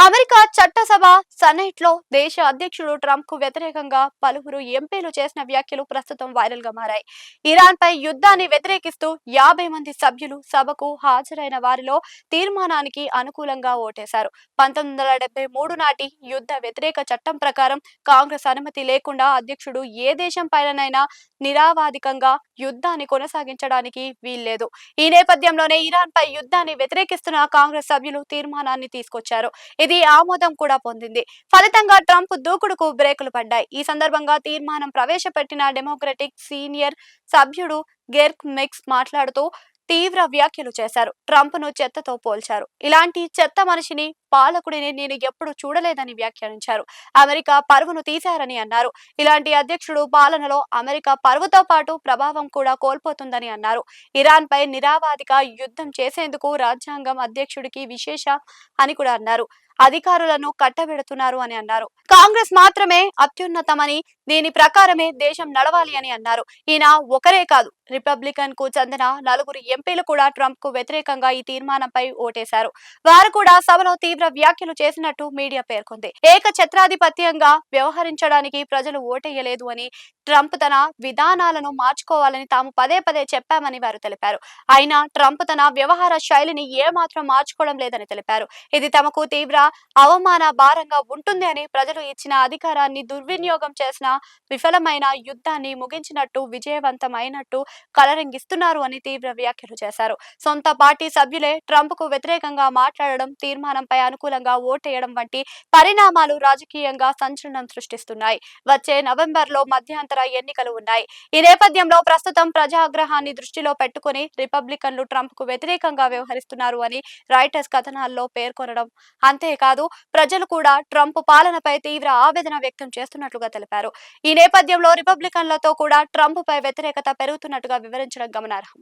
America చట్టసభ సెనెట్లో దేశ అధ్యక్షుడు Trump కు వ్యతిరేకంగా పలువురు ఎంపీలు చేసిన వ్యాఖ్యలు ప్రస్తుతం వైరల్ గా మారాయి. ఇరాన్ పై యుద్ధాన్ని వ్యతిరేకిస్తూ 50 మంది సభ్యులు సభకు హాజరైన వారిలో తీర్మానానికి అనుకూలంగా ఓటేశారు. 1973 నాటి యుద్ధ వ్యతిరేక చట్టం ప్రకారం కాంగ్రెస్ అనుమతి లేకుండా అధ్యక్షుడు ఏ దేశం పైనైనా నిరవాధికంగా యుద్ధాన్ని కొనసాగించడానికి వీల్లేదు. ఈ నేపథ్యంలోనే ఇరాన్ పై యుద్ధాన్ని వ్యతిరేకిస్తున్న కాంగ్రెస్ సభ్యులు తీర్మానాన్ని తీసుకొచ్చారు. ఇది ఆమోదం కూడా పొందింది. ఫలితంగా ట్రంప్ దూకుడుకు బ్రేకులు పడ్డాయి. ఈ సందర్భంగా తీర్మానం ప్రవేశపెట్టిన డెమోక్రటిక్ సీనియర్ సభ్యుడు గెర్క్ మిక్స్ మాట్లాడుతూ తీవ్ర వ్యాఖ్యలు చేశారు. ట్రంప్ ను చెత్తతో పోల్చారు. ఇలాంటి చెత్త మనిషిని, పాలకుడిని నేను ఎప్పుడు చూడలేదని వ్యాఖ్యానించారు. అమెరికా పరువును తీశారని అన్నారు. ఇలాంటి అధ్యక్షుడు పాలనలో అమెరికా పరువుతో పాటు ప్రభావం కూడా కోల్పోతుందని అన్నారు. ఇరాన్ పై నిరవధిక యుద్ధం చేసేందుకు రాజ్యాంగం అధ్యక్షుడికి విశేష అని కూడా అన్నారు. అధికారులను కట్టబెడుతున్నారు అని అన్నారు. కాంగ్రెస్ మాత్రమే అత్యున్నతమని, దీని ప్రకారమే దేశం నడవాలి అని అన్నారు. ఈయన ఒకరే కాదు, రిపబ్లికన్ కు చెందిన 4 ఎంపీలు కూడా ట్రంప్ కు వ్యతిరేకంగా ఈ తీర్మానంపై ఓటేశారు. వారు కూడా సభలో తీవ్ర వ్యాఖ్యలు చేసినట్టు మీడియా పేర్కొంది. ఏకఛత్రాధిపత్యంగా వ్యవహరించడానికి ప్రజలు ఓటేయలేదు అని, ట్రంప్ తన విధానాలను మార్చుకోవాలని తాము పదే పదే చెప్పామని వారు తెలిపారు. అయినా ట్రంప్ తన వ్యవహార శైలిని ఏమాత్రం మార్చుకోవడం లేదని తెలిపారు. ఇది తమకు తీవ్ర అవమాన భారంగా ఉంటుంది అని, ప్రజలు ఇచ్చిన అధికారాన్ని దుర్వినియోగం చేసిన, విఫలమైన యుద్ధాన్ని ముగించినట్టు, విజయవంతమైనట్టు కలరింగిస్తున్నారు అని తీవ్ర వ్యాఖ్యలు చేశారు. సొంత పార్టీ సభ్యులే ట్రంప్ కు వ్యతిరేకంగా మాట్లాడడం, తీర్మానంపై అనుకూలంగా ఓటేయడం వంటి పరిణామాలు రాజకీయంగా సంచలనం సృష్టిస్తున్నాయి. వచ్చే నవంబర్లో మధ్యంతర ఎన్నికలు ఉన్నాయి. ఈ నేపథ్యంలో ప్రస్తుతం ప్రజాగ్రహాన్ని దృష్టిలో పెట్టుకుని రిపబ్లికన్లు ట్రంప్ కు వ్యతిరేకంగా వ్యవహరిస్తున్నారు అని రాయిటర్స్ కథనాల్లో పేర్కొనడం. అంతేకాదు, ప్రజలు కూడా ట్రంప్ పాలనపై తీవ్ర ఆవేదన వ్యక్తం చేస్తున్నట్లుగా తెలిపారు. ఈ నేపథ్యంలో రిపబ్లికన్లతో కూడా ట్రంప్ పై వ్యతిరేకత పెరుగుతున్నట్టుగా వివరించడం గమనార్హం.